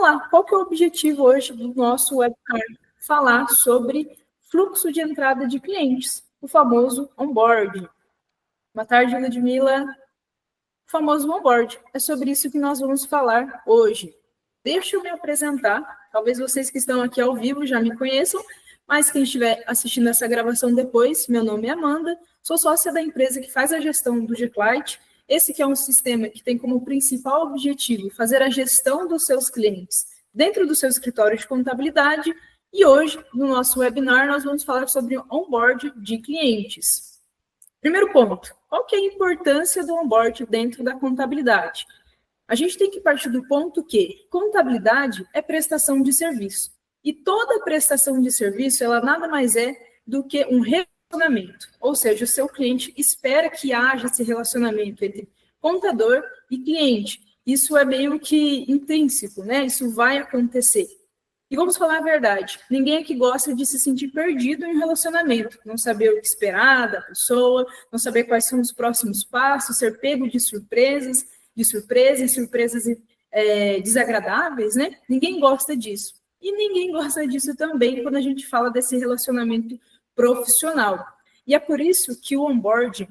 vamos lá, qual que é o objetivo hoje do nosso webinar? Falar sobre fluxo de entrada de clientes, o famoso onboarding. Boa tarde, Ludmila. O famoso onboarding. É sobre isso que nós vamos falar hoje. Deixa eu me apresentar. Talvez vocês que estão aqui ao vivo já me conheçam, mas quem estiver assistindo essa gravação depois, meu nome é Amanda, sou sócia da empresa que faz a gestão do G-Client. Esse que é um sistema que tem como principal objetivo fazer a gestão dos seus clientes dentro do seu escritório de contabilidade. E hoje, no nosso webinar, nós vamos falar sobre onboarding de clientes. Primeiro ponto, qual que é a importância do onboarding dentro da contabilidade? A gente tem que partir do ponto que contabilidade é prestação de serviço. E toda prestação de serviço, ela nada mais é do que um relacionamento. Ou seja, o seu cliente espera que haja esse relacionamento entre contador e cliente. Isso é meio que intrínseco, né? Isso vai acontecer. E vamos falar a verdade, ninguém aqui gosta de se sentir perdido em um relacionamento, não saber o que esperar da pessoa, não saber quais são os próximos passos, ser pego de surpresas desagradáveis, né? Ninguém gosta disso. E ninguém gosta disso também quando a gente fala desse relacionamento profissional. E é por isso que o onboarding,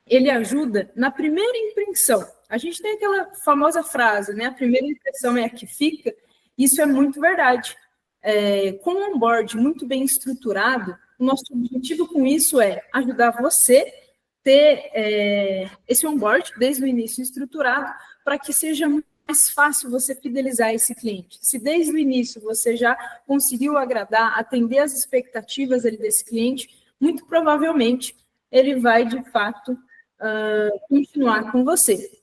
ele ajuda na primeira impressão. A gente tem aquela famosa frase, né? A primeira impressão é a que fica. Isso é muito verdade. Com um onboarding muito bem estruturado, o nosso objetivo com isso é ajudar você a ter esse onboarding desde o início estruturado para que seja mais fácil você fidelizar esse cliente. Se desde o início você já conseguiu agradar, atender as expectativas desse cliente, muito provavelmente ele vai, de fato, continuar com você.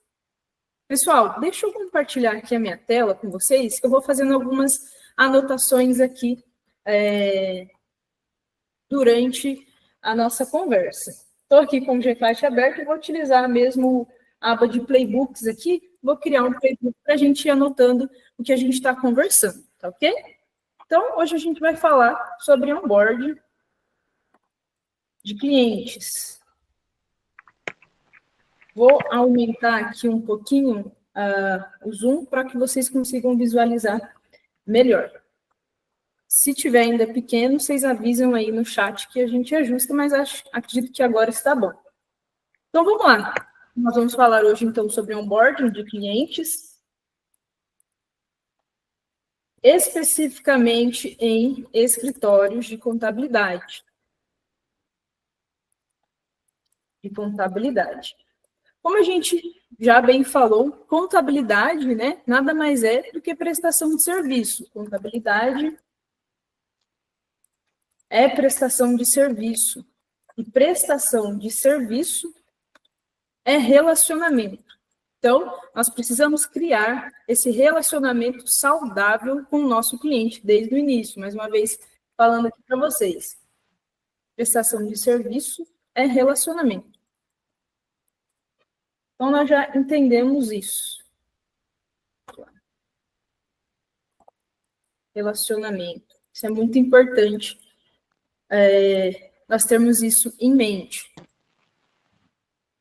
Pessoal, deixa eu compartilhar aqui a minha tela com vocês. Eu vou fazendo algumas anotações aqui durante a nossa conversa. Estou aqui com o G-Client aberto e vou utilizar mesmo a aba de playbooks aqui. Vou criar um playbook para a gente ir anotando o que a gente está conversando, tá ok? Então, hoje a gente vai falar sobre onboarding de clientes. Vou aumentar aqui um pouquinho o zoom para que vocês consigam visualizar melhor. Se tiver ainda pequeno, vocês avisam aí no chat que a gente ajusta, mas acredito que agora está bom. Então, vamos lá. Nós vamos falar hoje, então, sobre onboarding de clientes, especificamente em escritórios de contabilidade. Como a gente já bem falou, contabilidade, né, nada mais é do que prestação de serviço. Contabilidade é prestação de serviço. E prestação de serviço é relacionamento. Então, nós precisamos criar esse relacionamento saudável com o nosso cliente desde o início. Mais uma vez, falando aqui para vocês. Prestação de serviço é relacionamento. Então, nós já entendemos isso. Relacionamento. Isso é muito importante. Nós temos isso em mente.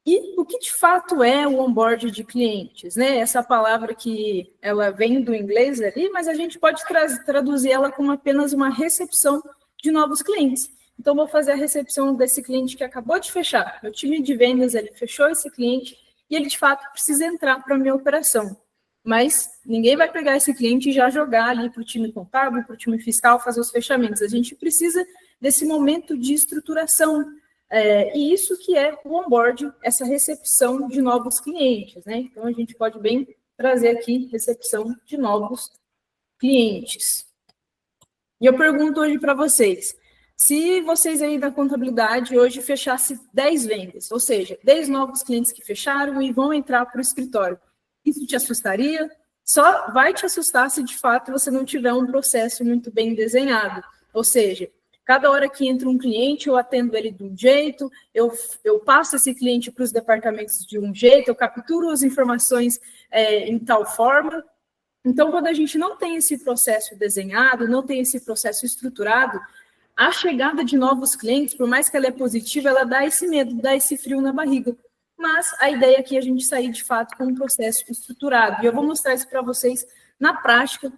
E o que de fato é o onboarding de clientes, né? Essa palavra que ela vem do inglês ali, mas a gente pode traduzir ela como apenas uma recepção de novos clientes. Então, vou fazer a recepção desse cliente que acabou de fechar. Meu time de vendas, ele fechou esse cliente e ele, de fato, precisa entrar para a minha operação. Mas ninguém vai pegar esse cliente e já jogar ali para o time contábil, para o time fiscal, fazer os fechamentos. A gente precisa desse momento de estruturação. E isso que é o onboarding, essa recepção de novos clientes, né? Então, a gente pode bem trazer aqui recepção de novos clientes. E eu pergunto hoje para vocês, se vocês aí da contabilidade hoje fechassem 10 vendas, ou seja, 10 novos clientes que fecharam e vão entrar para o escritório, isso te assustaria? Só vai te assustar se de fato você não tiver um processo muito bem desenhado. Ou seja, cada hora que entra um cliente, eu atendo ele de um jeito, eu passo esse cliente para os departamentos de um jeito, eu capturo as informações em tal forma. Então, quando a gente não tem esse processo desenhado, não tem esse processo estruturado, a chegada de novos clientes, por mais que ela é positiva, ela dá esse medo, dá esse frio na barriga. Mas a ideia aqui é a gente sair, de fato, com um processo estruturado. E eu vou mostrar isso para vocês na prática,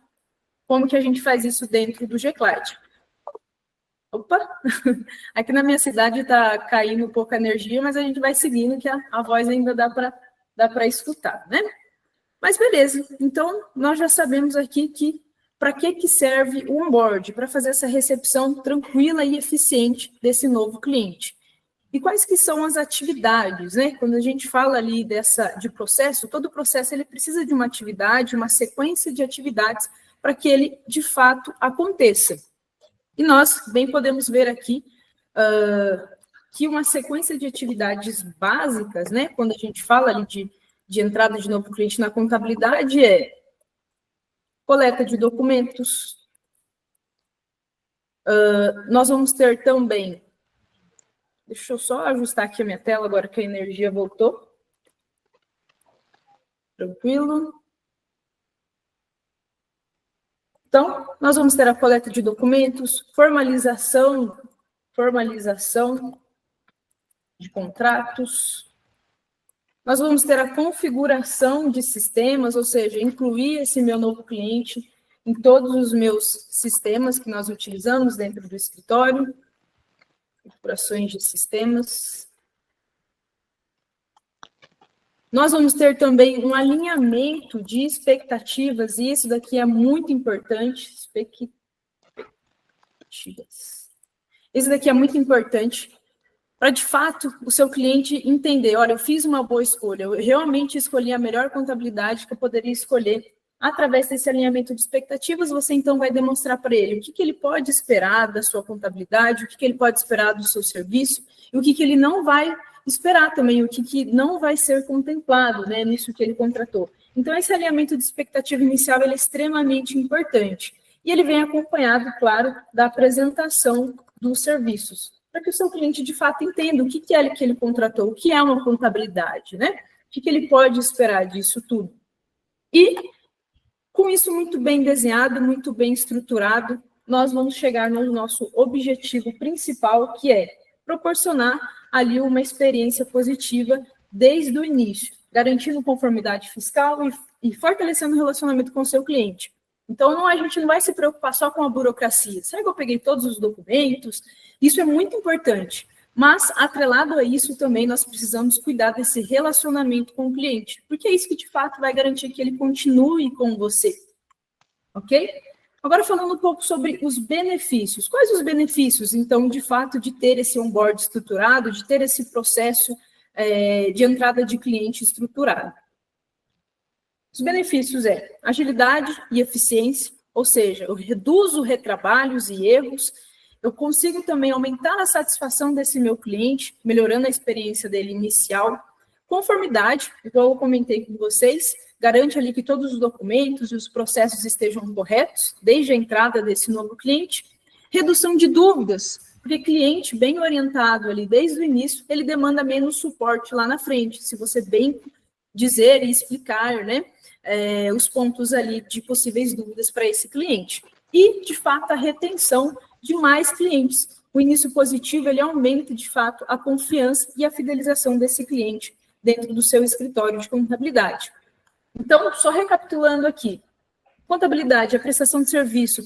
como que a gente faz isso dentro do G-Cloud. Opa! Aqui na minha cidade está caindo um pouco a energia, mas a gente vai seguindo, que a voz ainda dá para escutar, né? Mas beleza, então nós já sabemos aqui que para que serve o onboard, para fazer essa recepção tranquila e eficiente desse novo cliente. E quais que são as atividades, né? Quando a gente fala ali de processo, todo processo ele precisa de uma atividade, uma sequência de atividades para que ele, de fato, aconteça. E nós bem podemos ver aqui que uma sequência de atividades básicas, né? Quando a gente fala ali de entrada de novo cliente na contabilidade, é coleta de documentos. Nós vamos ter também... Deixa eu só ajustar aqui a minha tela, agora que a energia voltou. Tranquilo. Então, nós vamos ter a coleta de documentos, formalização de contratos. Nós vamos ter a configuração de sistemas, ou seja, incluir esse meu novo cliente em todos os meus sistemas que nós utilizamos dentro do escritório. Configurações de sistemas. Nós vamos ter também um alinhamento de expectativas, e isso daqui é muito importante. Isso daqui é muito importante para, de fato, o seu cliente entender, olha, eu fiz uma boa escolha, eu realmente escolhi a melhor contabilidade que eu poderia escolher. Através desse alinhamento de expectativas, você então vai demonstrar para ele o que ele pode esperar da sua contabilidade, o que ele pode esperar do seu serviço, e o que ele não vai esperar também, o que não vai ser contemplado, né, nisso que ele contratou. Então, esse alinhamento de expectativa inicial ele é extremamente importante. E ele vem acompanhado, claro, da apresentação dos serviços, para que o seu cliente, de fato, entenda o que é que ele contratou, o que é uma contabilidade, né? O que ele pode esperar disso tudo. E, com isso muito bem desenhado, muito bem estruturado, nós vamos chegar no nosso objetivo principal, que é proporcionar ali uma experiência positiva desde o início, garantindo conformidade fiscal e fortalecendo o relacionamento com o seu cliente. Então, a gente não vai se preocupar só com a burocracia. Será que eu peguei todos os documentos? Isso é muito importante. Mas, atrelado a isso, também nós precisamos cuidar desse relacionamento com o cliente, porque é isso que, de fato, vai garantir que ele continue com você. Ok? Agora, falando um pouco sobre os benefícios. Quais os benefícios, então, de fato, de ter esse onboard estruturado, de ter esse processo de entrada de cliente estruturado? Os benefícios é agilidade e eficiência, ou seja, eu reduzo retrabalhos e erros, eu consigo também aumentar a satisfação desse meu cliente, melhorando a experiência dele inicial. Conformidade, igual eu comentei com vocês, garante ali que todos os documentos e os processos estejam corretos, desde a entrada desse novo cliente. Redução de dúvidas, porque cliente bem orientado ali desde o início, ele demanda menos suporte lá na frente, se você bem dizer e explicar, né, os pontos ali de possíveis dúvidas para esse cliente. E, de fato, a retenção de mais clientes. O início positivo, ele aumenta, de fato, a confiança e a fidelização desse cliente dentro do seu escritório de contabilidade. Então, só recapitulando aqui, contabilidade é prestação de serviço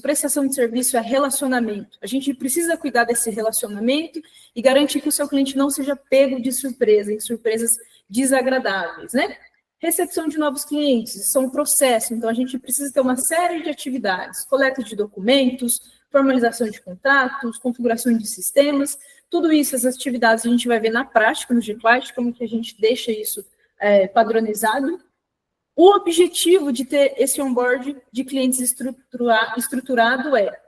é relacionamento. A gente precisa cuidar desse relacionamento e garantir que o seu cliente não seja pego de surpresa, em surpresas desagradáveis, né? Recepção de novos clientes, são um processo, então a gente precisa ter uma série de atividades, coleta de documentos, formalização de contatos, configuração de sistemas, tudo isso, essas atividades a gente vai ver na prática, no G-Cloud, como que a gente deixa isso padronizado. O objetivo de ter esse onboard de clientes estruturado é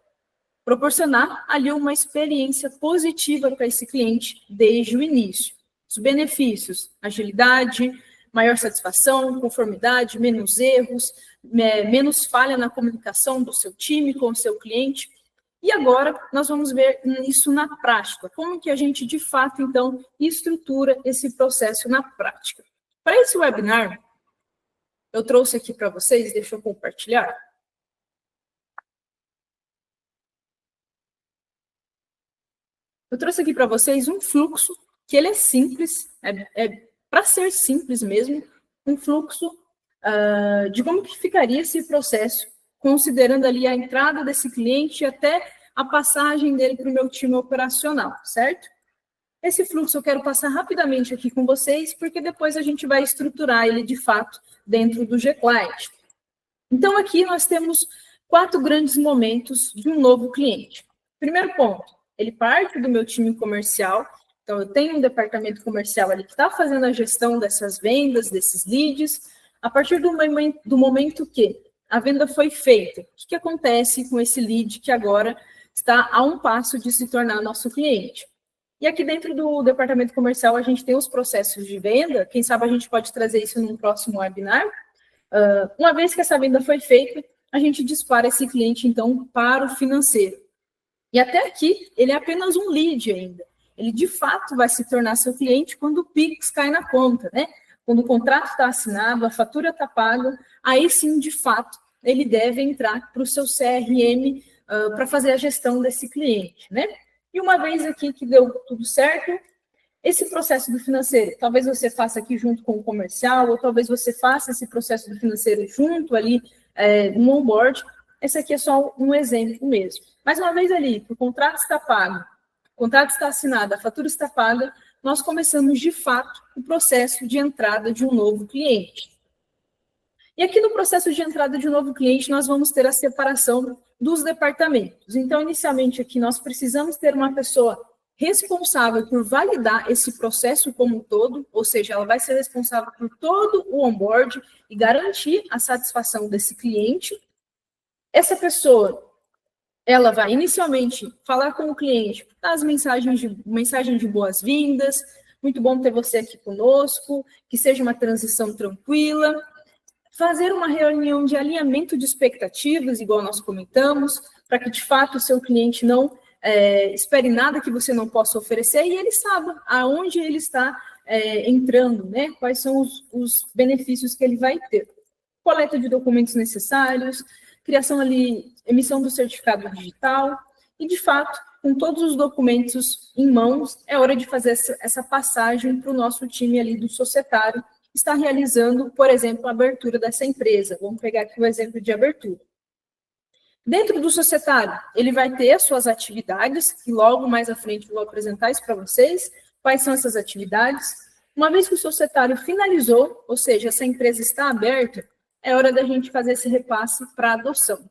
proporcionar ali uma experiência positiva para esse cliente desde o início. Os benefícios, agilidade, maior satisfação, conformidade, menos erros, menos falha na comunicação do seu time com o seu cliente. E agora nós vamos ver isso na prática, como que a gente, de fato, então, estrutura esse processo na prática. Para esse webinar, eu trouxe aqui para vocês, deixa eu compartilhar. Eu trouxe aqui para vocês um fluxo, que ele é simples, para ser simples mesmo, um fluxo de como que ficaria esse processo considerando ali a entrada desse cliente até a passagem dele para o meu time operacional, certo? Esse fluxo eu quero passar rapidamente aqui com vocês, porque depois a gente vai estruturar ele de fato dentro do G-Client. Então, aqui nós temos 4 grandes momentos de um novo cliente. Primeiro ponto, ele parte do meu time comercial. Então, eu tenho um departamento comercial ali que está fazendo a gestão dessas vendas, desses leads. A partir do momento que a venda foi feita, o que acontece com esse lead que agora está a um passo de se tornar nosso cliente? E aqui dentro do departamento comercial a gente tem os processos de venda. Quem sabe a gente pode trazer isso num próximo webinar. Uma vez que essa venda foi feita, a gente dispara esse cliente, então, para o financeiro. E até aqui, ele é apenas um lead ainda. Ele, de fato, vai se tornar seu cliente quando o Pix cai na conta, né? Quando o contrato está assinado, a fatura está paga, aí sim, de fato, ele deve entrar para o seu CRM para fazer a gestão desse cliente, né? E uma vez aqui que deu tudo certo, esse processo do financeiro, talvez você faça aqui junto com o comercial, ou talvez você faça esse processo do financeiro junto ali no onboard. Esse aqui é só um exemplo mesmo. Mais uma vez ali, o contrato está pago, o contrato está assinado, a fatura está paga, nós começamos de fato o processo de entrada de um novo cliente. E aqui no processo de entrada de um novo cliente, nós vamos ter a separação dos departamentos. Então, inicialmente aqui, nós precisamos ter uma pessoa responsável por validar esse processo como um todo, ou seja, ela vai ser responsável por todo o onboard e garantir a satisfação desse cliente. Essa pessoa, ela vai inicialmente falar com o cliente, dar as mensagens de boas-vindas, muito bom ter você aqui conosco, que seja uma transição tranquila, fazer uma reunião de alinhamento de expectativas, igual nós comentamos, para que, de fato, o seu cliente não espere nada que você não possa oferecer e ele saiba aonde ele está entrando, né? Quais são os benefícios que ele vai ter. Coleta de documentos necessários, criação ali, emissão do certificado digital e, de fato, com todos os documentos em mãos, é hora de fazer essa passagem para o nosso time ali do societário, que está realizando, por exemplo, a abertura dessa empresa. Vamos pegar aqui o exemplo de abertura. Dentro do societário, ele vai ter as suas atividades, que logo mais à frente eu vou apresentar isso para vocês. Quais são essas atividades? Uma vez que o societário finalizou, ou seja, essa empresa está aberta, é hora da gente fazer esse repasse para a adoção.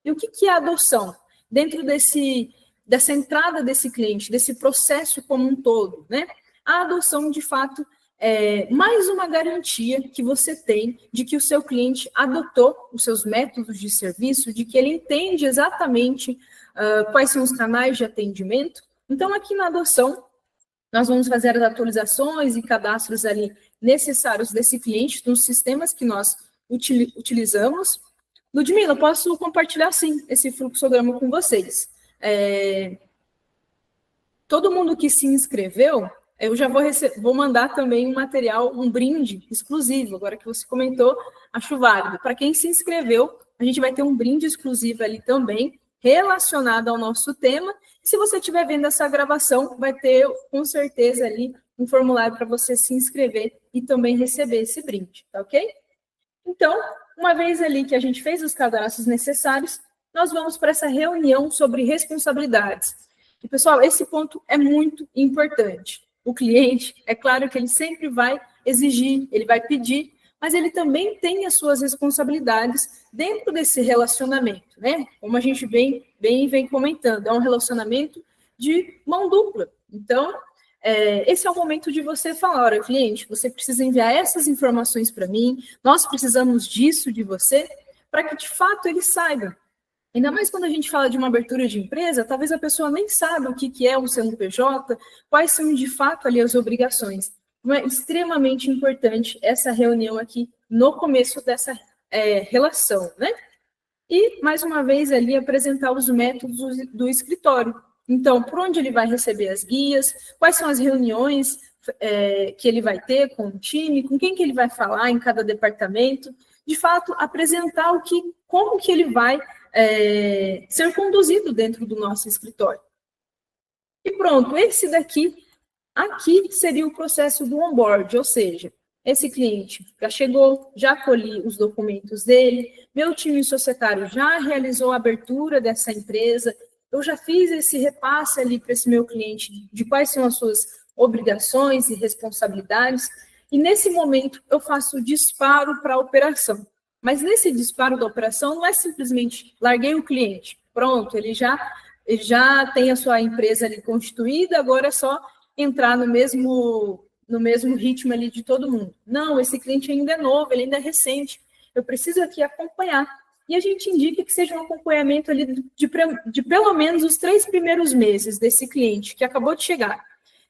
E o que é a adoção? Dentro dessa entrada desse cliente, desse processo como um todo, né? A adoção, de fato, é mais uma garantia que você tem de que o seu cliente adotou os seus métodos de serviço, de que ele entende exatamente quais são os canais de atendimento. Então, aqui na adoção, nós vamos fazer as atualizações e cadastros ali necessários desse cliente nos sistemas que nós utilizamos. Ludmila, posso compartilhar, sim, esse fluxograma com vocês. Todo mundo que se inscreveu, eu já vou mandar também um material, um brinde exclusivo. Agora que você comentou, acho válido. Para quem se inscreveu, a gente vai ter um brinde exclusivo ali também, relacionado ao nosso tema. Se você estiver vendo essa gravação, vai ter, com certeza, ali um formulário para você se inscrever e também receber esse brinde, tá ok? Então, uma vez ali que a gente fez os cadastros necessários, nós vamos para essa reunião sobre responsabilidades. E, pessoal, esse ponto é muito importante. O cliente, é claro que ele sempre vai exigir, ele vai pedir, mas ele também tem as suas responsabilidades dentro desse relacionamento, né? Como a gente vem comentando, é um relacionamento de mão dupla. Então, esse é o momento de você falar, olha, cliente, você precisa enviar essas informações para mim, nós precisamos disso de você, para que, de fato, ele saiba. Ainda mais quando a gente fala de uma abertura de empresa, talvez a pessoa nem saiba o que é um CNPJ, quais são, de fato, ali as obrigações. Então, é extremamente importante essa reunião aqui no começo dessa relação, né? E, mais uma vez, ali apresentar os métodos do escritório. Então, por onde ele vai receber as guias, quais são as reuniões que ele vai ter com o time, com quem que ele vai falar em cada departamento, de fato, apresentar como que ele vai ser conduzido dentro do nosso escritório. E pronto, esse aqui seria o processo do onboard, ou seja, esse cliente já chegou, já colhi os documentos dele, meu time societário já realizou a abertura dessa empresa, eu já fiz esse repasse ali para esse meu cliente de quais são as suas obrigações e responsabilidades, e nesse momento eu faço o disparo para a operação. Mas nesse disparo da operação não é simplesmente larguei o cliente, pronto, ele já tem a sua empresa ali constituída, agora é só entrar no mesmo ritmo ali de todo mundo. Não, esse cliente ainda é novo, ele ainda é recente, eu preciso aqui acompanhar. E a gente indica que seja um acompanhamento ali de pelo menos os 3 primeiros meses desse cliente que acabou de chegar.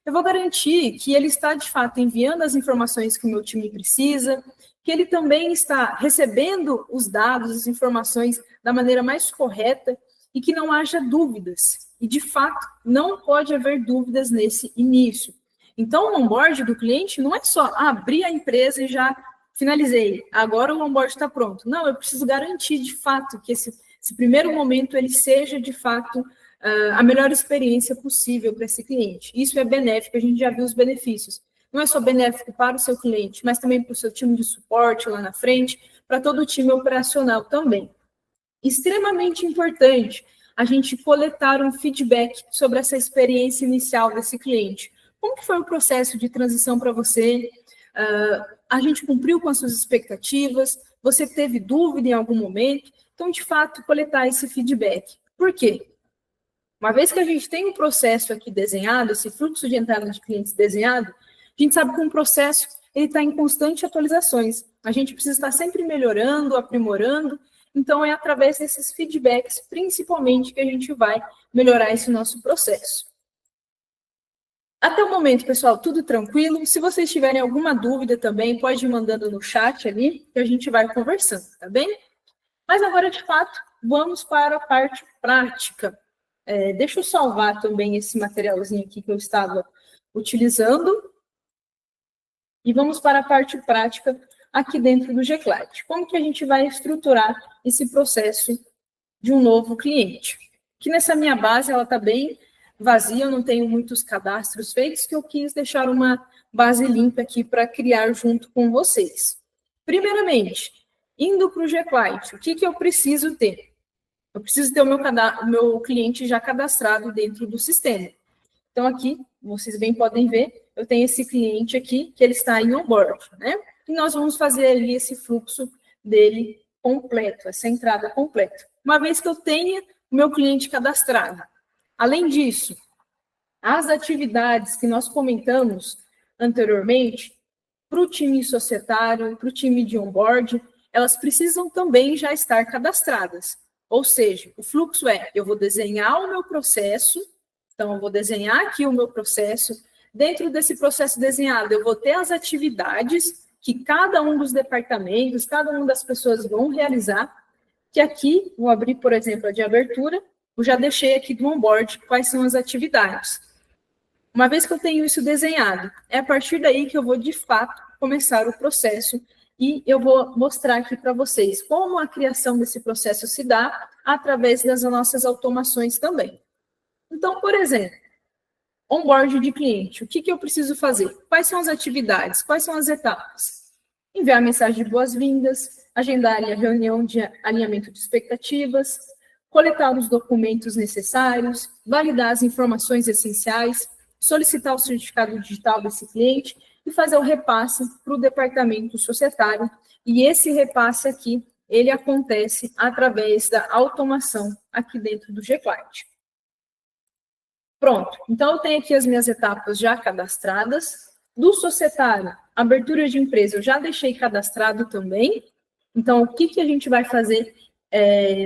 Eu vou garantir que ele está, de fato, enviando as informações que o meu time precisa, que ele também está recebendo os dados, as informações da maneira mais correta e que não haja dúvidas. E, de fato, não pode haver dúvidas nesse início. Então, o onboard do cliente não é só abrir a empresa e já finalizei, agora o onboard está pronto. Não, eu preciso garantir, de fato, que esse primeiro momento ele seja, de fato, a melhor experiência possível para esse cliente. Isso é benéfico, a gente já viu os benefícios. Não é só benéfico para o seu cliente, mas também para o seu time de suporte lá na frente, para todo o time operacional também. Extremamente importante a gente coletar um feedback sobre essa experiência inicial desse cliente. Como que foi o processo de transição para você? A gente cumpriu com as suas expectativas? Você teve dúvida em algum momento? Então, de fato, coletar esse feedback. Por quê? Uma vez que a gente tem um processo aqui desenhado, esse fluxo de entrada de clientes desenhado, a gente sabe que um processo ele está em constante atualizações. A gente precisa estar sempre melhorando, aprimorando. Então, é através desses feedbacks, principalmente, que a gente vai melhorar esse nosso processo. Até o momento, pessoal, tudo tranquilo. Se vocês tiverem alguma dúvida também, pode ir mandando no chat ali, que a gente vai conversando, tá bem? Mas agora, de fato, vamos para a parte prática. Deixa eu salvar também esse materialzinho aqui que eu estava utilizando. E vamos para a parte prática aqui dentro do Gclad. Como que a gente vai estruturar esse processo de um novo cliente? Que nessa minha base, ela está bem vazia, eu não tenho muitos cadastros feitos, que eu quis deixar uma base limpa aqui para criar junto com vocês. Primeiramente, indo para o Gclad, o que eu preciso ter? Eu preciso ter o meu cliente já cadastrado dentro do sistema. Então, aqui, vocês bem podem ver, eu tenho esse cliente aqui, que ele está em onboard, né? E nós vamos fazer ali esse fluxo dele completo, essa entrada completa. Uma vez que eu tenha o meu cliente cadastrado. Além disso, as atividades que nós comentamos anteriormente, para o time societário, para o time de onboard, elas precisam também já estar cadastradas. Ou seja, o fluxo eu vou desenhar o meu processo, então eu vou desenhar aqui o meu processo, dentro desse processo desenhado eu vou ter as atividades que cada um dos departamentos, cada uma das pessoas vão realizar, que aqui, vou abrir, por exemplo, a de abertura, eu já deixei aqui do onboard quais são as atividades. Uma vez que eu tenho isso desenhado, é a partir daí que eu vou, de fato, começar o processo e eu vou mostrar aqui para vocês como a criação desse processo se dá através das nossas automações também. Então, por exemplo, onboard de cliente, o que eu preciso fazer? Quais são as atividades? Quais são as etapas? Enviar mensagem de boas-vindas, agendar a reunião de alinhamento de expectativas, coletar os documentos necessários, validar as informações essenciais, solicitar o certificado digital desse cliente e fazer o repasse para o departamento societário. E esse repasse aqui, ele acontece através da automação aqui dentro do Gclad. Pronto, então eu tenho aqui as minhas etapas já cadastradas. Do societário, abertura de empresa, eu já deixei cadastrado também. Então, o que a gente vai fazer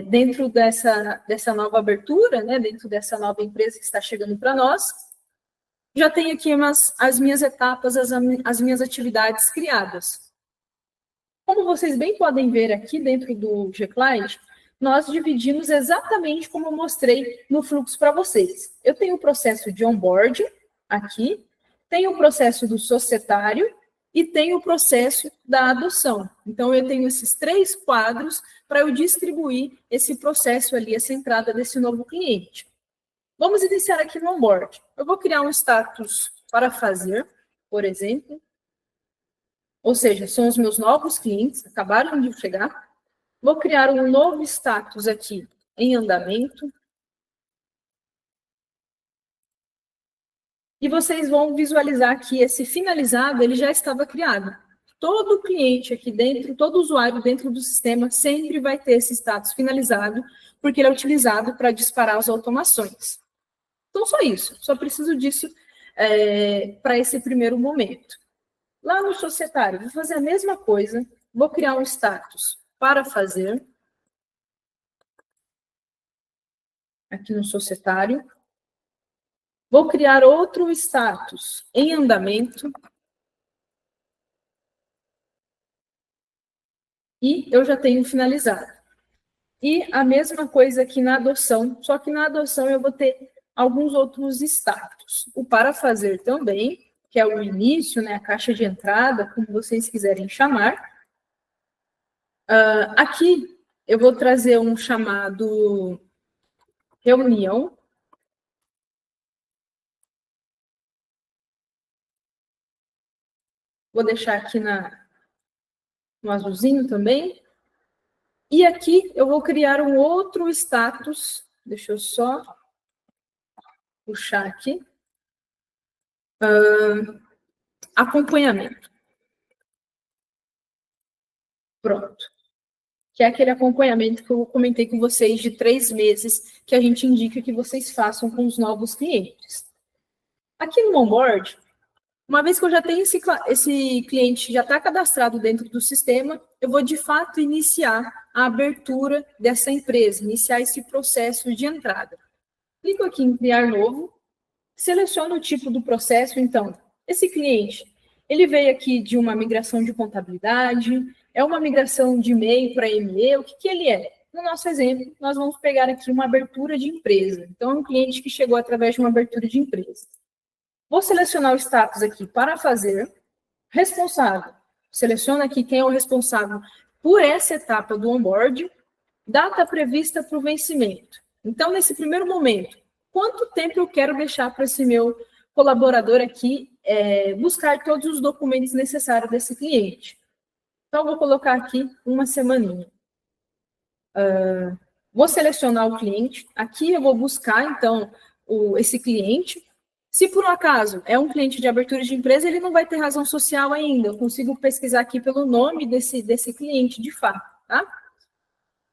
dentro dessa nova abertura, né, dentro dessa nova empresa que está chegando para nós? Já tenho aqui as minhas etapas, as minhas atividades criadas. Como vocês bem podem ver aqui dentro do Gclad, nós dividimos exatamente como eu mostrei no fluxo para vocês. Eu tenho o processo de onboard aqui, tenho o processo do societário e tenho o processo da adoção. Então, eu tenho esses 3 quadros para eu distribuir esse processo ali, essa entrada desse novo cliente. Vamos iniciar aqui no onboard. Eu vou criar um status para fazer, por exemplo. ou seja, são os meus novos clientes, acabaram de chegar. Vou criar um novo status aqui em andamento. E vocês vão visualizar que esse finalizado, ele já estava criado. Todo cliente aqui dentro, todo usuário dentro do sistema sempre vai ter esse status finalizado, porque ele é utilizado para disparar as automações. Então, só isso. Só preciso disso para esse primeiro momento. Lá no societário, vou fazer a mesma coisa. Vou criar um status para fazer. Aqui no societário. Vou criar outro status em andamento. E eu já tenho finalizado. E a mesma coisa aqui na adoção, só que na adoção eu vou ter alguns outros status. O para fazer também, que é o início, né, a caixa de entrada, como vocês quiserem chamar. Aqui eu vou trazer um chamado reunião. Vou deixar aqui no azulzinho também. E aqui eu vou criar um outro status. Deixa eu só puxar aqui. Acompanhamento. Pronto. Que é aquele acompanhamento que eu comentei com vocês de 3 meses, que a gente indica que vocês façam com os novos clientes. Aqui no onboard, uma vez que eu já tenho esse cliente já está cadastrado dentro do sistema, eu vou de fato iniciar a abertura dessa empresa, iniciar esse processo de entrada. Clico aqui em criar novo, seleciono o tipo do processo, então, esse cliente, ele veio aqui de uma migração de contabilidade, é uma migração de e-mail para e-mail, o que ele é? No nosso exemplo, nós vamos pegar aqui uma abertura de empresa. Então, é um cliente que chegou através de uma abertura de empresa. Vou selecionar o status aqui para fazer, responsável. Seleciono aqui quem é o responsável por essa etapa do onboard, data prevista para o vencimento. Então, nesse primeiro momento, quanto tempo eu quero deixar para esse meu colaborador aqui buscar todos os documentos necessários desse cliente? Então, vou colocar aqui uma semaninha. Vou selecionar o cliente. Aqui eu vou buscar, então, esse cliente. Se por um acaso é um cliente de abertura de empresa, ele não vai ter razão social ainda. Eu consigo pesquisar aqui pelo nome desse cliente, de fato, tá?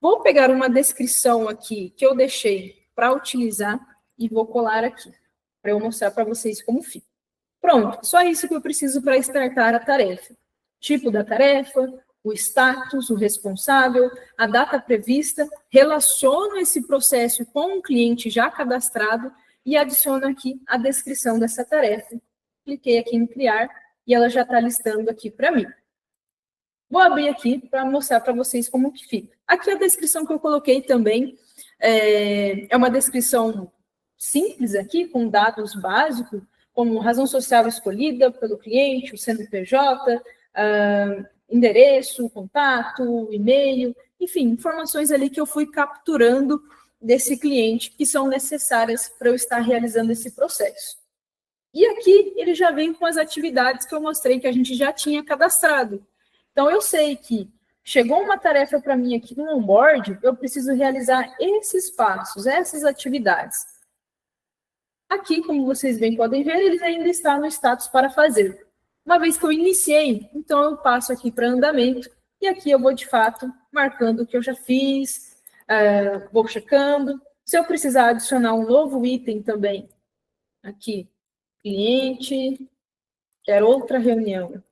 Vou pegar uma descrição aqui que eu deixei para utilizar e vou colar aqui, para eu mostrar para vocês como fica. Pronto, só isso que eu preciso para startar a tarefa. Tipo da tarefa, o status, o responsável, a data prevista, relaciono esse processo com um cliente já cadastrado e adiciono aqui a descrição dessa tarefa. Cliquei aqui em criar e ela já está listando aqui para mim. Vou abrir aqui para mostrar para vocês como que fica. Aqui a descrição que eu coloquei também é uma descrição simples aqui, com dados básicos, como razão social escolhida pelo cliente, o CNPJ, endereço, contato, e-mail, enfim, informações ali que eu fui capturando desse cliente que são necessárias para eu estar realizando esse processo. E aqui ele já vem com as atividades que eu mostrei que a gente já tinha cadastrado. Então, eu sei que chegou uma tarefa para mim aqui no onboard, eu preciso realizar esses passos, essas atividades. Aqui, como vocês bem podem ver, ele ainda está no status para fazer. Uma vez que eu iniciei, então eu passo aqui para andamento, e aqui eu vou, de fato, marcando o que eu já fiz, vou checando. Se eu precisar adicionar um novo item também, aqui, cliente, quer outra reunião,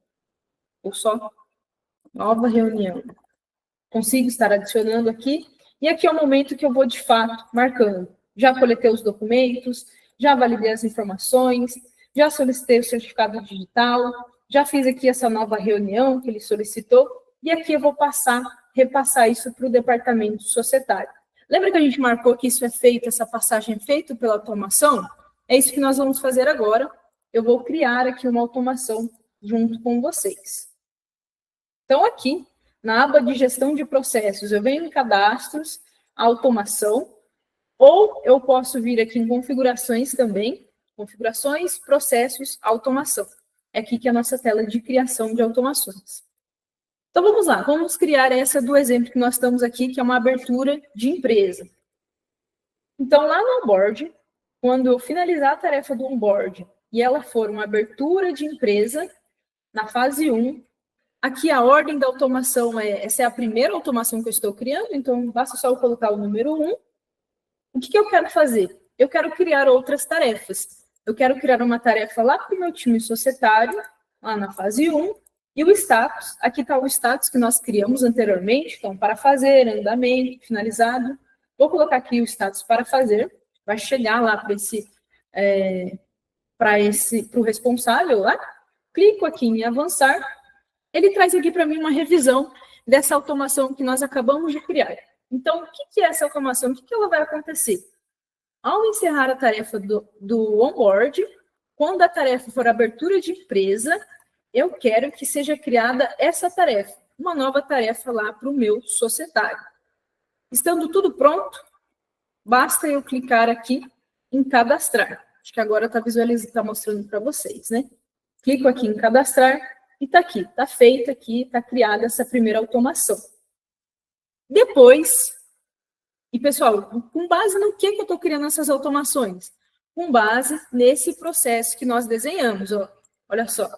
ou só nova reunião. Consigo estar adicionando aqui, e aqui é o momento que eu vou, de fato, marcando. Já coletei os documentos, já validei as informações, já solicitei o certificado digital, já fiz aqui essa nova reunião que ele solicitou, e aqui eu vou repassar isso para o departamento societário. Lembra que a gente marcou que isso é feito, essa passagem é feita pela automação? É isso que nós vamos fazer agora. Eu vou criar aqui uma automação junto com vocês. Então, aqui, na aba de gestão de processos, eu venho em cadastros, automação, ou eu posso vir aqui em configurações também, configurações, processos, automação. É aqui que é a nossa tela de criação de automações. Então, vamos lá. Vamos criar essa do exemplo que nós estamos aqui, que é uma abertura de empresa. Então, lá no onboard, quando eu finalizar a tarefa do onboard e ela for uma abertura de empresa, na fase 1, aqui a ordem da automação essa é a primeira automação que eu estou criando, então basta só eu colocar o número 1. O que eu quero fazer? Eu quero criar outras tarefas. Eu quero criar uma tarefa lá para o meu time societário, lá na fase 1, e o status, aqui está o status que nós criamos anteriormente, então para fazer, andamento, finalizado. Vou colocar aqui o status para fazer, vai chegar lá para o responsável lá, clico aqui em avançar, ele traz aqui para mim uma revisão dessa automação que nós acabamos de criar. Então, o que é essa automação? O que ela vai acontecer? Ao encerrar a tarefa do onboard, quando a tarefa for abertura de empresa, eu quero que seja criada essa tarefa, uma nova tarefa lá para o meu societário. Estando tudo pronto, basta eu clicar aqui em cadastrar. Acho que agora está mostrando para vocês, né? Clico aqui em cadastrar e está aqui, está feita aqui, está criada essa primeira automação. Depois, e pessoal, com base no que eu estou criando essas automações? Com base nesse processo que nós desenhamos, ó. Olha só.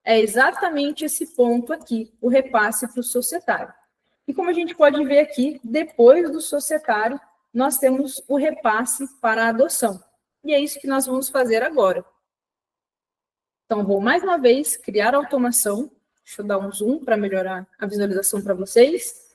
É exatamente esse ponto aqui, o repasse para o societário. E como a gente pode ver aqui, depois do societário, nós temos o repasse para a adoção. E é isso que nós vamos fazer agora. Então, vou mais uma vez criar a automação. Deixa eu dar um zoom para melhorar a visualização para vocês.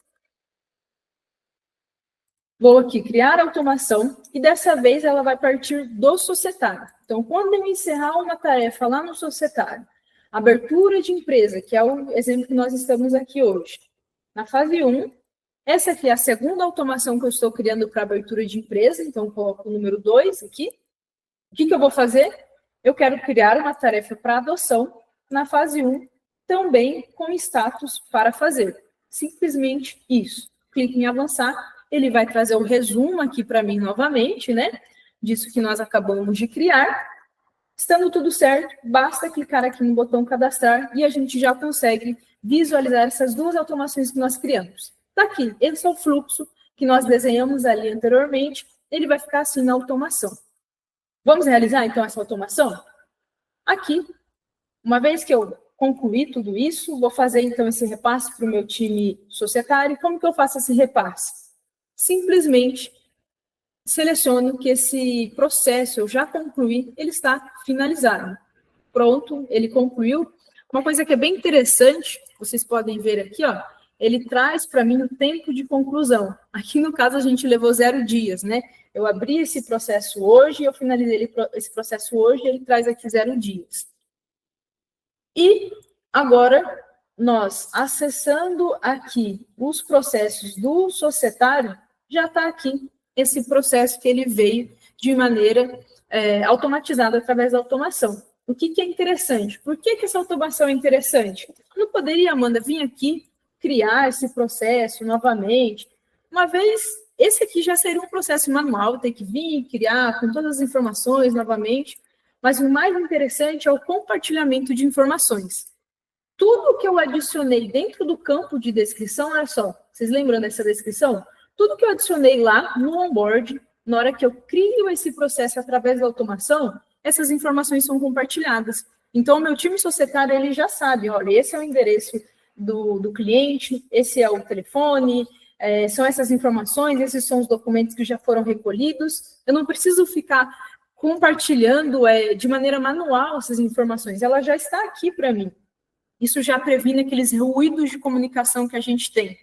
Vou aqui criar a automação e dessa vez ela vai partir do societário. Então, quando eu encerrar uma tarefa lá no societário, abertura de empresa, que é o exemplo que nós estamos aqui hoje, na fase 1, essa aqui é a segunda automação que eu estou criando para abertura de empresa, então coloco o número 2 aqui. O que eu vou fazer? Eu quero criar uma tarefa para adoção na fase 1, também com status para fazer. Simplesmente isso. Clique em avançar, ele vai trazer o resumo aqui para mim novamente, né? Disso que nós acabamos de criar. Estando tudo certo, basta clicar aqui no botão cadastrar e a gente já consegue visualizar essas duas automações que nós criamos. Daqui, esse é o fluxo que nós desenhamos ali anteriormente, ele vai ficar assim na automação. Vamos realizar, então, essa automação? Aqui, uma vez que eu concluir tudo isso, vou fazer, então, esse repasse para o meu time societário. Como que eu faço esse repasse? Simplesmente seleciono que esse processo eu já concluí, ele está finalizado. Pronto, ele concluiu. Uma coisa que é bem interessante, vocês podem ver aqui, ó, ele traz para mim o tempo de conclusão. Aqui, no caso, a gente levou 0 dias, né? Eu abri esse processo hoje, eu finalizei esse processo hoje, ele traz aqui 0 dias. E agora, nós acessando aqui os processos do societário, já está aqui esse processo que ele veio de maneira automatizada através da automação. O que é interessante? Por que essa automação é interessante? Eu não poderia, Amanda, vir aqui criar esse processo novamente. Uma vez, esse aqui já seria um processo manual, ter que vir, criar com todas as informações novamente, mas o mais interessante é o compartilhamento de informações. Tudo que eu adicionei dentro do campo de descrição, olha só, vocês lembram dessa descrição? Tudo que eu adicionei lá no onboard, na hora que eu crio esse processo através da automação, essas informações são compartilhadas. Então, o meu time societário, ele já sabe, olha, esse é o endereço do cliente, esse é o telefone, são essas informações, esses são os documentos que já foram recolhidos. Eu não preciso ficar compartilhando de maneira manual essas informações, ela já está aqui para mim. Isso já previne aqueles ruídos de comunicação que a gente tem.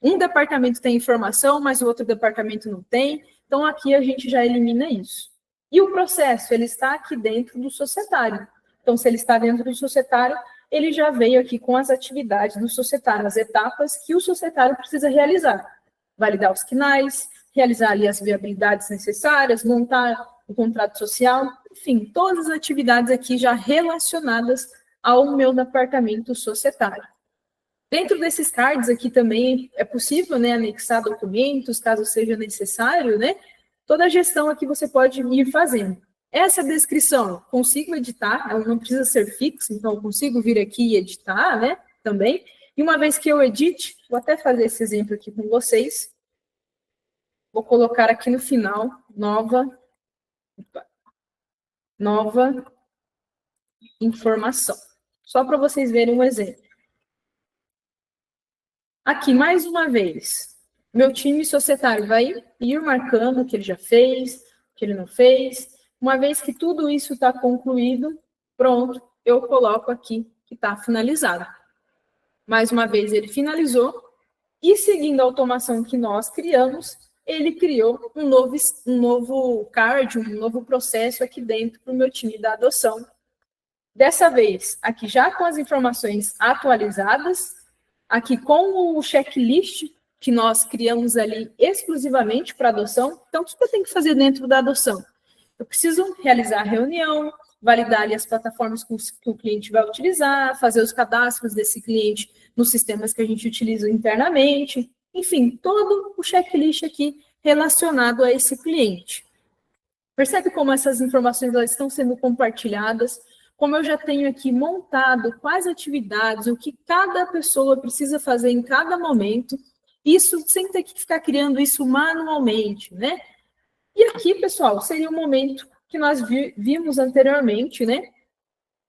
Um departamento tem informação, mas o outro departamento não tem. Então, aqui a gente já elimina isso. E o processo, ele está aqui dentro do societário. Então, se ele está dentro do societário, ele já veio aqui com as atividades do societário, as etapas que o societário precisa realizar. Validar os KNAIs, realizar ali as viabilidades necessárias, montar o contrato social, enfim, todas as atividades aqui já relacionadas ao meu departamento societário. Dentro desses cards aqui também é possível, né, anexar documentos, caso seja necessário, né? Toda a gestão aqui você pode ir fazendo. Essa descrição, consigo editar, ela não precisa ser fixa, então eu consigo vir aqui e editar, né, também. E uma vez que eu edite, vou até fazer esse exemplo aqui com vocês. Vou colocar aqui no final, nova informação. Só para vocês verem um exemplo. Aqui, mais uma vez, meu time societário vai ir marcando o que ele já fez, o que ele não fez. Uma vez que tudo isso está concluído, pronto, eu coloco aqui que está finalizado. Mais uma vez, ele finalizou. E seguindo a automação que nós criamos, ele criou um novo card, um novo processo aqui dentro para o meu time da adoção. Dessa vez, aqui já com as informações atualizadas, aqui com o checklist que nós criamos ali exclusivamente para adoção. Então, o que eu tenho que fazer dentro da adoção? Eu preciso realizar a reunião, validar ali as plataformas que o cliente vai utilizar, fazer os cadastros desse cliente nos sistemas que a gente utiliza internamente, enfim, todo o checklist aqui relacionado a esse cliente. Percebe como essas informações elas estão sendo compartilhadas, como eu já tenho aqui montado quais atividades, o que cada pessoa precisa fazer em cada momento, isso sem ter que ficar criando isso manualmente, né? E aqui, pessoal, seria o momento que nós vimos anteriormente, né?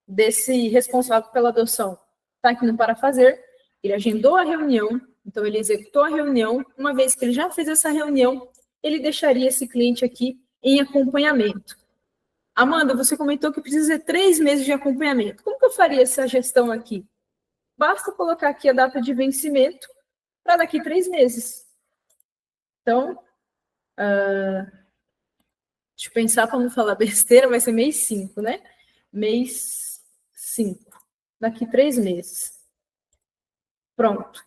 Desse responsável pela adoção. Está aqui no para fazer, ele agendou a reunião, então ele executou a reunião. Uma vez que ele já fez essa reunião, ele deixaria esse cliente aqui em acompanhamento. Amanda, você comentou que precisa de 3 meses de acompanhamento. Como que eu faria essa gestão aqui? Basta colocar aqui a data de vencimento para daqui 3 meses. Então, deixa eu pensar para não falar besteira, vai ser mês 5, né? Mês 5, daqui 3 meses. Pronto.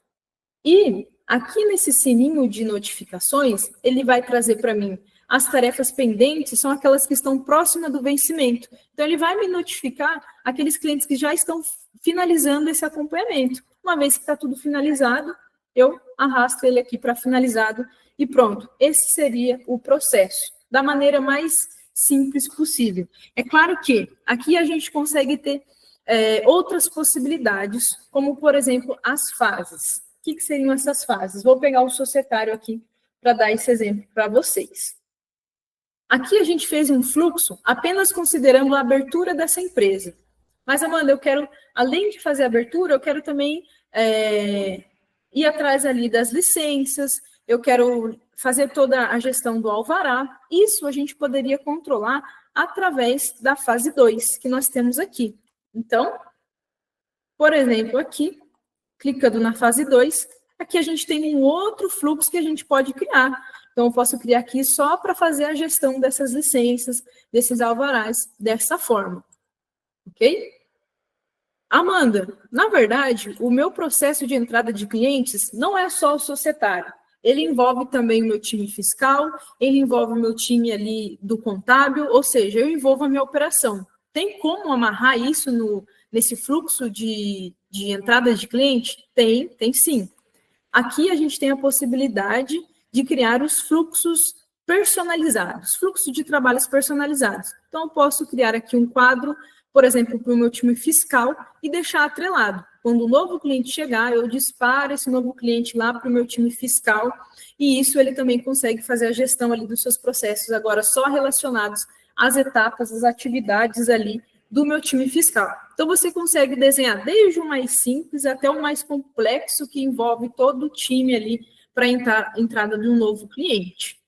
E aqui nesse sininho de notificações, ele vai trazer para mim as tarefas pendentes, são aquelas que estão próximas do vencimento. Então, ele vai me notificar aqueles clientes que já estão finalizando esse acompanhamento. Uma vez que está tudo finalizado, eu arrasto ele aqui para finalizado e pronto. Esse seria o processo, da maneira mais simples possível. É claro que aqui a gente consegue ter outras possibilidades, como, por exemplo, as fases. O que seriam essas fases? Vou pegar o societário aqui para dar esse exemplo para vocês. Aqui a gente fez um fluxo apenas considerando a abertura dessa empresa. Mas, Amanda, eu quero, além de fazer a abertura, eu quero também ir atrás ali das licenças, eu quero fazer toda a gestão do alvará. Isso a gente poderia controlar através da fase 2, que nós temos aqui. Então, por exemplo, aqui, clicando na fase 2, aqui a gente tem um outro fluxo que a gente pode criar. Então, eu posso criar aqui só para fazer a gestão dessas licenças, desses alvarás, dessa forma. Ok? Amanda, na verdade, o meu processo de entrada de clientes não é só o societário. Ele envolve também o meu time fiscal, ele envolve o meu time ali do contábil, ou seja, eu envolvo a minha operação. Tem como amarrar isso nesse fluxo de entrada de cliente? Tem sim. Aqui a gente tem a possibilidade de criar os fluxos personalizados, fluxo de trabalhos personalizados. Então, eu posso criar aqui um quadro, por exemplo, para o meu time fiscal e deixar atrelado. Quando o novo cliente chegar, eu disparo esse novo cliente lá para o meu time fiscal e isso ele também consegue fazer a gestão ali dos seus processos, agora só relacionados às etapas, às atividades ali do meu time fiscal. Então, você consegue desenhar desde o mais simples até o mais complexo, que envolve todo o time ali para a entrada de um novo cliente.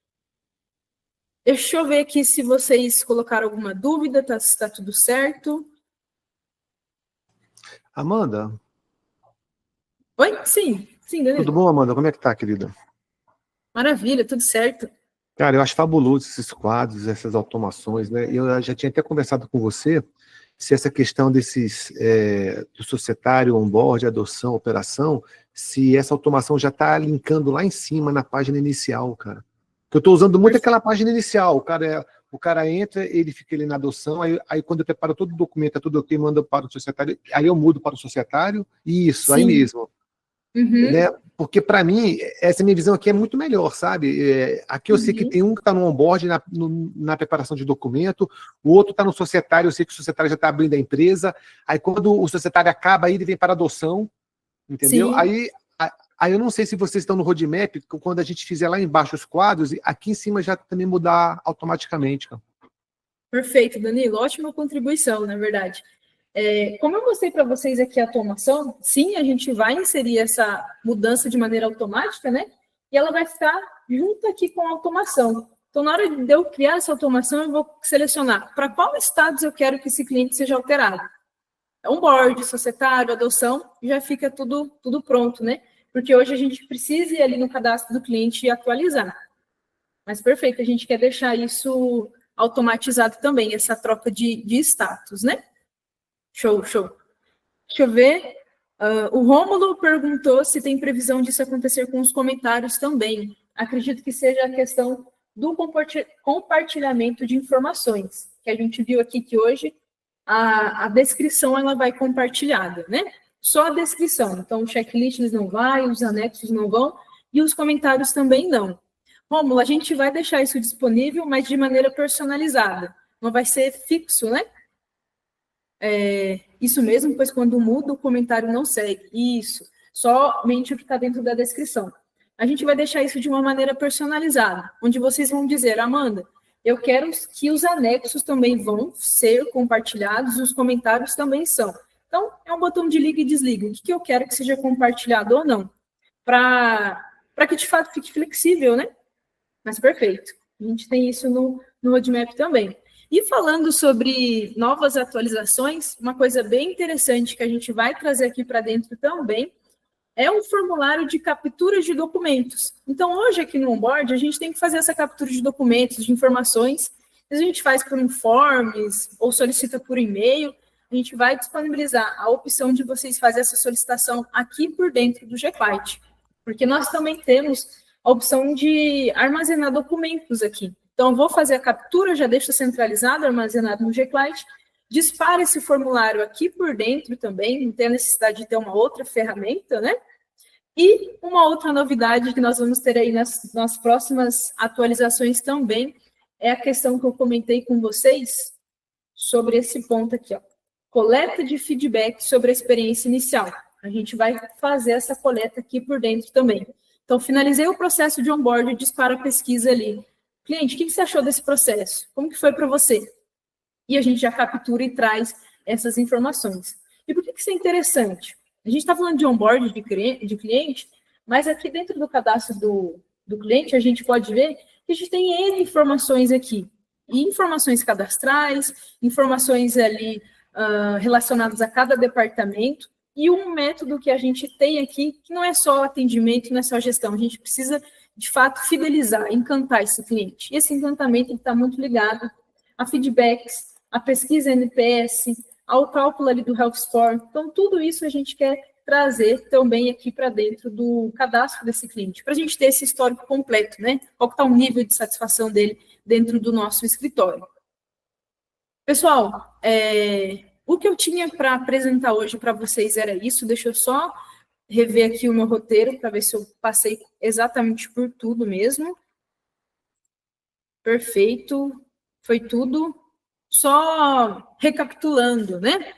Deixa eu ver aqui se vocês colocaram alguma dúvida, se está tudo certo. Amanda? Oi? Sim, Danilo. Tudo bom, Amanda? Como é que tá, querida? Maravilha, tudo certo. Cara, eu acho fabuloso esses quadros, essas automações, né? Eu já tinha até conversado com você se essa questão desses do societário, onboard, adoção, operação, se essa automação já está linkando lá em cima na página inicial, cara. Porque eu estou usando muito aquela página inicial. O cara entra, ele fica ali na adoção, aí quando eu preparo todo o documento, tudo ok, manda para o societário, aí eu mudo para o societário, e isso, Sim. aí mesmo. né? Porque, para mim, essa minha visão aqui é muito melhor, sabe? Aqui eu sei que tem um que está no onboard, na preparação de documento, o outro está no societário, eu sei que o societário já está abrindo a empresa, aí quando o societário acaba, aí ele vem para adoção, entendeu? Aí eu não sei se vocês estão no roadmap, quando a gente fizer lá embaixo os quadros, aqui em cima já também mudar automaticamente. Perfeito, Danilo. Ótima contribuição, na verdade. Como eu mostrei para vocês aqui a automação, sim, a gente vai inserir essa mudança de maneira automática, né? E ela vai ficar junto aqui com a automação. Então, na hora de eu criar essa automação, eu vou selecionar para qual estados eu quero que esse cliente seja alterado. Onboard, societário, adoção, já fica tudo pronto, né? Porque hoje a gente precisa ir ali no cadastro do cliente e atualizar. Mas perfeito, a gente quer deixar isso automatizado também, essa troca de status, né? Show. Deixa eu ver. O Rômulo perguntou se tem previsão disso acontecer com os comentários também. Acredito que seja a questão do compartilhamento de informações, que a gente viu aqui que hoje a descrição ela vai compartilhada, né? Só a descrição. Então, o checklist não vai, os anexos não vão, e os comentários também não. Rômulo, a gente vai deixar isso disponível, mas de maneira personalizada. Não vai ser fixo, né? Isso mesmo, pois quando muda, o comentário não segue. Isso. Somente o que está dentro da descrição. A gente vai deixar isso de uma maneira personalizada, onde vocês vão dizer, Amanda, eu quero que os anexos também vão ser compartilhados, e os comentários também são. Então, é um botão de liga e desliga. O que eu quero que seja compartilhado ou não? Para que, de fato, fique flexível, né? Mas perfeito. A gente tem isso no roadmap também. E falando sobre novas atualizações, uma coisa bem interessante que a gente vai trazer aqui para dentro também é um formulário de captura de documentos. Então, hoje aqui no onboard, a gente tem que fazer essa captura de documentos, de informações. A gente faz por informes ou solicita por e-mail. A gente vai disponibilizar a opção de vocês fazerem essa solicitação aqui por dentro do GClient, porque nós também temos a opção de armazenar documentos aqui. Então, eu vou fazer a captura, já deixo centralizado, armazenado no GClient, dispara esse formulário aqui por dentro também, não tem a necessidade de ter uma outra ferramenta, né? E uma outra novidade que nós vamos ter aí nas próximas atualizações também é a questão que eu comentei com vocês sobre esse ponto aqui, ó. Coleta de feedback sobre a experiência inicial. A gente vai fazer essa coleta aqui por dentro também. Então, finalizei o processo de onboard e disparo a pesquisa ali. Cliente, o que você achou desse processo? Como que foi para você? E a gente já captura e traz essas informações. E por que isso é interessante? A gente está falando de onboard de cliente, mas aqui dentro do cadastro do cliente, a gente pode ver que a gente tem N informações aqui. E informações cadastrais, informações ali relacionadas a cada departamento, e um método que a gente tem aqui, que não é só atendimento, não é só gestão, a gente precisa, de fato, fidelizar, encantar esse cliente. E esse encantamento está muito ligado a feedbacks, a pesquisa NPS, ao cálculo ali do Health Score. Então, tudo isso a gente quer trazer também aqui para dentro do cadastro desse cliente, para a gente ter esse histórico completo, né? Qual está o nível de satisfação dele dentro do nosso escritório. Pessoal, o que eu tinha para apresentar hoje para vocês era isso. Deixa eu só rever aqui o meu roteiro para ver se eu passei exatamente por tudo mesmo. Perfeito, foi tudo. Só recapitulando, né?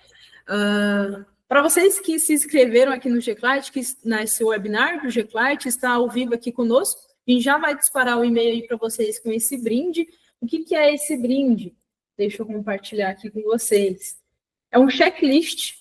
Para vocês que se inscreveram aqui no GClient, que nesse webinar do GClient está ao vivo aqui conosco, a gente já vai disparar o e-mail aí para vocês com esse brinde. O que é esse brinde? Deixa eu compartilhar aqui com vocês. É um checklist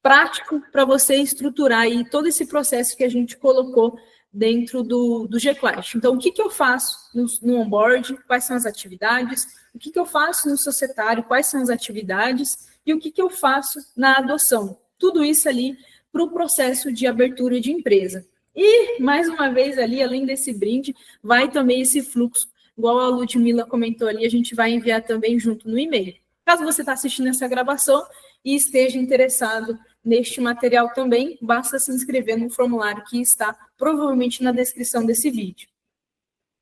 prático para você estruturar aí todo esse processo que a gente colocou dentro do GClient. Então, o que eu faço no onboard, quais são as atividades, o que eu faço no societário, quais são as atividades, e o que eu faço na adoção. Tudo isso ali para o processo de abertura de empresa. E, mais uma vez ali, além desse brinde, vai também esse fluxo, igual a Ludmila comentou ali, a gente vai enviar também junto no e-mail. Caso você está assistindo essa gravação e esteja interessado neste material também, basta se inscrever no formulário que está provavelmente na descrição desse vídeo.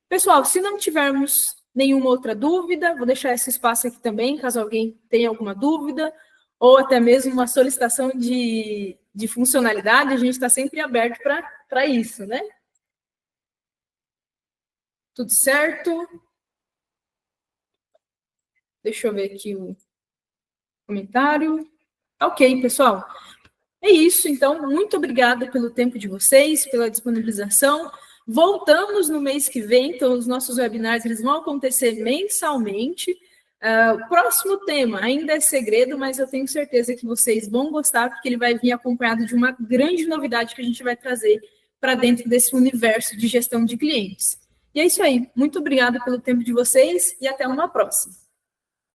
Pessoal, se não tivermos nenhuma outra dúvida, vou deixar esse espaço aqui também, caso alguém tenha alguma dúvida, ou até mesmo uma solicitação de de funcionalidade, a gente está sempre aberto para isso, né? Tudo certo? Deixa eu ver aqui o comentário. Ok, pessoal. É isso, então, muito obrigada pelo tempo de vocês, pela disponibilização. Voltamos no mês que vem, então os nossos webinars eles vão acontecer mensalmente. O próximo tema ainda é segredo, mas eu tenho certeza que vocês vão gostar, porque ele vai vir acompanhado de uma grande novidade que a gente vai trazer para dentro desse universo de gestão de clientes. E é isso aí. Muito obrigada pelo tempo de vocês e até uma próxima.